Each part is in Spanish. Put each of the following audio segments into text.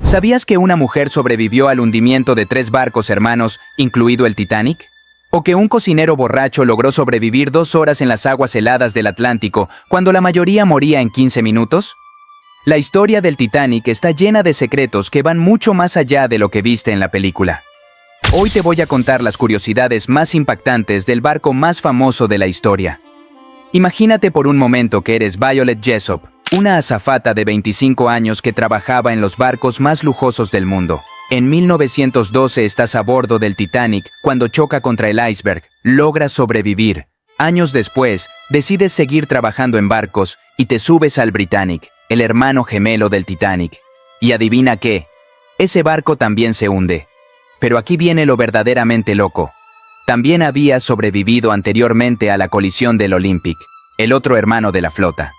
¿Sabías que una mujer sobrevivió al hundimiento de 3 barcos hermanos, incluido el Titanic? ¿O que un cocinero borracho logró sobrevivir 2 horas en las aguas heladas del Atlántico, cuando la mayoría moría en 15 minutos? La historia del Titanic está llena de secretos que van mucho más allá de lo que viste en la película. Hoy te voy a contar las curiosidades más impactantes del barco más famoso de la historia. Imagínate por un momento que eres Violet Jessop, una azafata de 25 años que trabajaba en los barcos más lujosos del mundo. En 1912 estás a bordo del Titanic cuando choca contra el iceberg, logras sobrevivir. Años después, decides seguir trabajando en barcos y te subes al Britannic, el hermano gemelo del Titanic. Y adivina qué, ese barco también se hunde. Pero aquí viene lo verdaderamente loco. También había sobrevivido anteriormente a la colisión del Olympic, el otro hermano de la flota.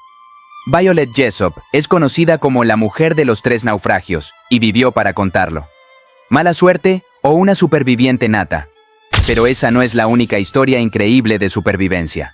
Violet Jessop es conocida como la mujer de los 3 naufragios y vivió para contarlo. ¿Mala suerte o una superviviente nata? Pero esa no es la única historia increíble de supervivencia.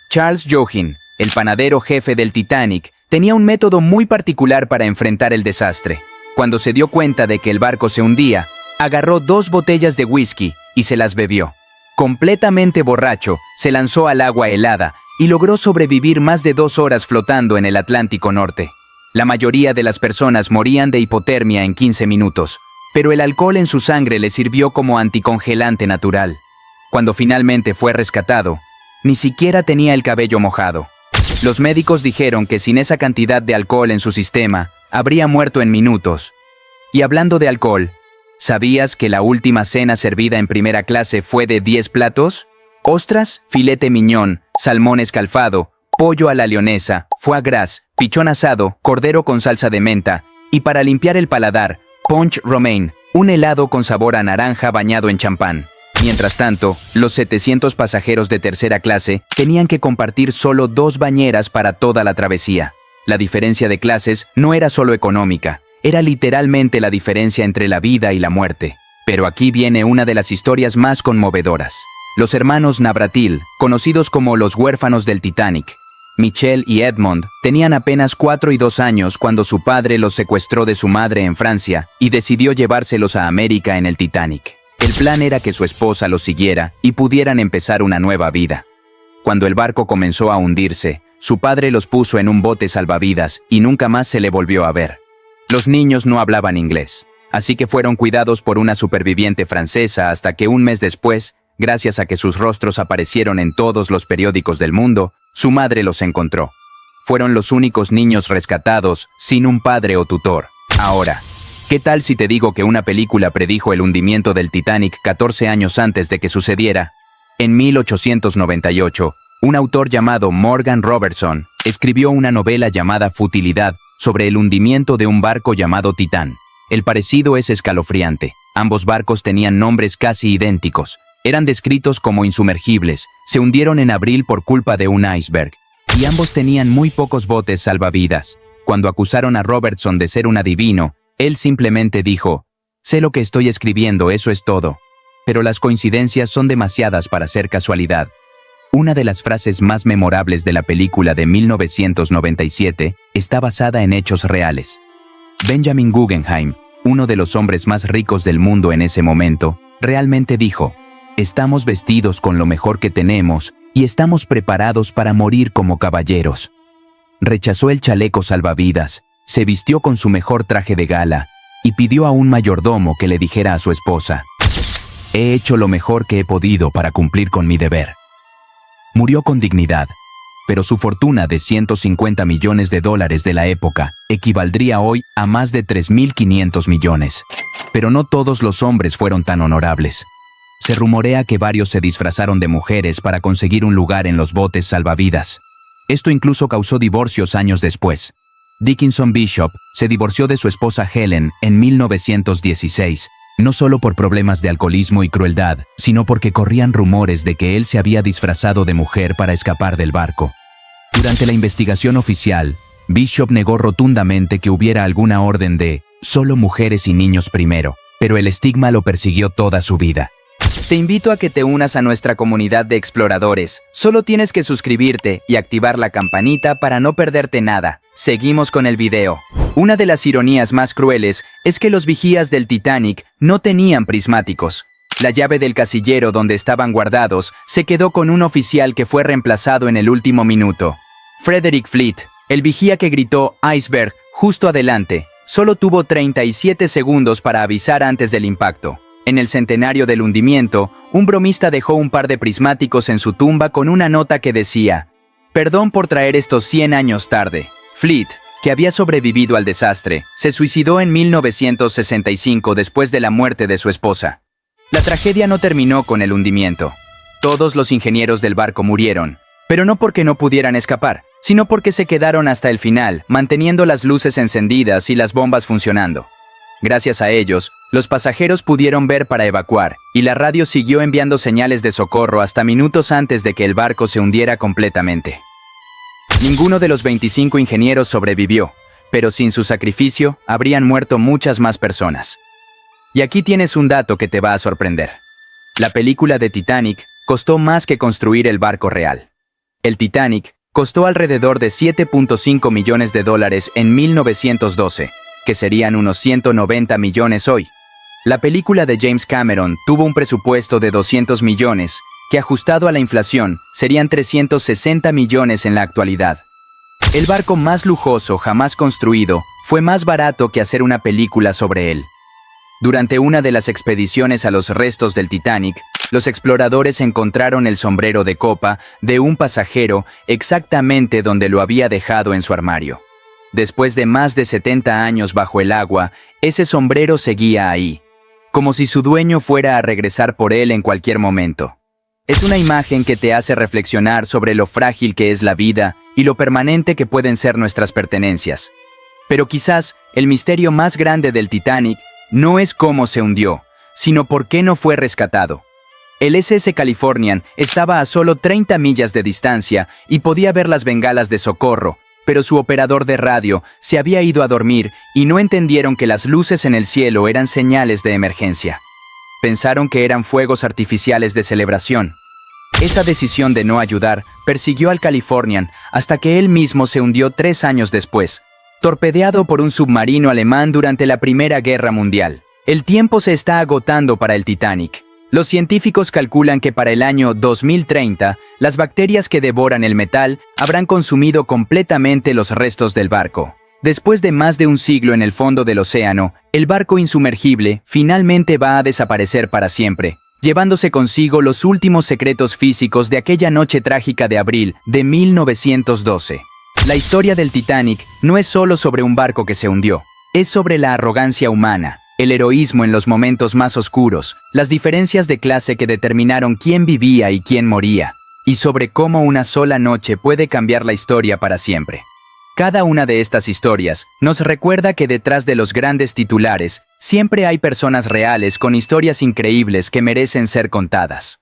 Charles Joughin, el panadero jefe del Titanic, tenía un método muy particular para enfrentar el desastre. Cuando se dio cuenta de que el barco se hundía, agarró 2 botellas de whisky y se las bebió. Completamente borracho, se lanzó al agua helada y logró sobrevivir más de 2 horas flotando en el Atlántico Norte. La mayoría de las personas morían de hipotermia en 15 minutos, pero el alcohol en su sangre le sirvió como anticongelante natural. Cuando finalmente fue rescatado, ni siquiera tenía el cabello mojado. Los médicos dijeron que sin esa cantidad de alcohol en su sistema, habría muerto en minutos. Y hablando de alcohol, ¿sabías que la última cena servida en primera clase fue de 10 platos? Ostras, filete miñón, salmón escalfado, pollo a la leonesa, foie gras, pichón asado, cordero con salsa de menta, y para limpiar el paladar, punch romaine, un helado con sabor a naranja bañado en champán. Mientras tanto, los 700 pasajeros de tercera clase tenían que compartir solo 2 bañeras para toda la travesía. La diferencia de clases no era solo económica, era literalmente la diferencia entre la vida y la muerte. Pero aquí viene una de las historias más conmovedoras. Los hermanos Navratil, conocidos como los huérfanos del Titanic, Michelle y Edmond, tenían apenas 4 y 2 años cuando su padre los secuestró de su madre en Francia y decidió llevárselos a América en el Titanic. El plan era que su esposa los siguiera y pudieran empezar una nueva vida. Cuando el barco comenzó a hundirse, su padre los puso en un bote salvavidas y nunca más se le volvió a ver. Los niños no hablaban inglés, así que fueron cuidados por una superviviente francesa hasta que un mes después, gracias a que sus rostros aparecieron en todos los periódicos del mundo, su madre los encontró. Fueron los únicos niños rescatados sin un padre o tutor. Ahora, ¿qué tal si te digo que una película predijo el hundimiento del Titanic 14 años antes de que sucediera? En 1898, un autor llamado Morgan Robertson escribió una novela llamada Futilidad sobre el hundimiento de un barco llamado Titán. El parecido es escalofriante. Ambos barcos tenían nombres casi idénticos. Eran descritos como insumergibles, se hundieron en abril por culpa de un iceberg, y ambos tenían muy pocos botes salvavidas. Cuando acusaron a Robertson de ser un adivino, él simplemente dijo: «Sé lo que estoy escribiendo, eso es todo». Pero las coincidencias son demasiadas para ser casualidad. Una de las frases más memorables de la película de 1997 está basada en hechos reales. Benjamin Guggenheim, uno de los hombres más ricos del mundo en ese momento, realmente dijo: «Estamos vestidos con lo mejor que tenemos y estamos preparados para morir como caballeros». Rechazó el chaleco salvavidas, se vistió con su mejor traje de gala y pidió a un mayordomo que le dijera a su esposa: «He hecho lo mejor que he podido para cumplir con mi deber». Murió con dignidad, pero su fortuna de $150 millones de la época equivaldría hoy a más de 3.500 millones. Pero no todos los hombres fueron tan honorables. Se rumorea que varios se disfrazaron de mujeres para conseguir un lugar en los botes salvavidas. Esto incluso causó divorcios años después. Dickinson Bishop se divorció de su esposa Helen en 1916, no solo por problemas de alcoholismo y crueldad, sino porque corrían rumores de que él se había disfrazado de mujer para escapar del barco. Durante la investigación oficial, Bishop negó rotundamente que hubiera alguna orden de «solo mujeres y niños primero», pero el estigma lo persiguió toda su vida. Te invito a que te unas a nuestra comunidad de exploradores. Solo tienes que suscribirte y activar la campanita para no perderte nada. Seguimos con el video. Una de las ironías más crueles es que los vigías del Titanic no tenían prismáticos. La llave del casillero donde estaban guardados se quedó con un oficial que fue reemplazado en el último minuto. Frederick Fleet, el vigía que gritó "Iceberg" justo adelante, solo tuvo 37 segundos para avisar antes del impacto. En el centenario del hundimiento, un bromista dejó un par de prismáticos en su tumba con una nota que decía: "Perdón por traer estos 100 años tarde". Fleet, que había sobrevivido al desastre, se suicidó en 1965 después de la muerte de su esposa. La tragedia no terminó con el hundimiento. Todos los ingenieros del barco murieron, pero no porque no pudieran escapar, sino porque se quedaron hasta el final, manteniendo las luces encendidas y las bombas funcionando. Gracias a ellos, los pasajeros pudieron ver para evacuar, y la radio siguió enviando señales de socorro hasta minutos antes de que el barco se hundiera completamente. Ninguno de los 25 ingenieros sobrevivió, pero sin su sacrificio habrían muerto muchas más personas. Y aquí tienes un dato que te va a sorprender. La película de Titanic costó más que construir el barco real. El Titanic costó alrededor de $7.5 millones en 1912, que serían unos 190 millones hoy. La película de James Cameron tuvo un presupuesto de 200 millones, que ajustado a la inflación serían 360 millones en la actualidad. El barco más lujoso jamás construido fue más barato que hacer una película sobre él. Durante una de las expediciones a los restos del Titanic, los exploradores encontraron el sombrero de copa de un pasajero exactamente donde lo había dejado en su armario. Después de más de 70 años bajo el agua, ese sombrero seguía ahí, como si su dueño fuera a regresar por él en cualquier momento. Es una imagen que te hace reflexionar sobre lo frágil que es la vida y lo permanente que pueden ser nuestras pertenencias. Pero quizás el misterio más grande del Titanic no es cómo se hundió, sino por qué no fue rescatado. El SS Californian estaba a solo 30 millas de distancia y podía ver las bengalas de socorro, pero su operador de radio se había ido a dormir y no entendieron que las luces en el cielo eran señales de emergencia. Pensaron que eran fuegos artificiales de celebración. Esa decisión de no ayudar persiguió al Californian hasta que él mismo se hundió 3 años después, torpedeado por un submarino alemán durante la Primera Guerra Mundial. El tiempo se está agotando para el Titanic. Los científicos calculan que para el año 2030, las bacterias que devoran el metal habrán consumido completamente los restos del barco. Después de más de un siglo en el fondo del océano, el barco insumergible finalmente va a desaparecer para siempre, llevándose consigo los últimos secretos físicos de aquella noche trágica de abril de 1912. La historia del Titanic no es solo sobre un barco que se hundió, es sobre la arrogancia humana, el heroísmo en los momentos más oscuros, las diferencias de clase que determinaron quién vivía y quién moría, y sobre cómo una sola noche puede cambiar la historia para siempre. Cada una de estas historias nos recuerda que detrás de los grandes titulares siempre hay personas reales con historias increíbles que merecen ser contadas.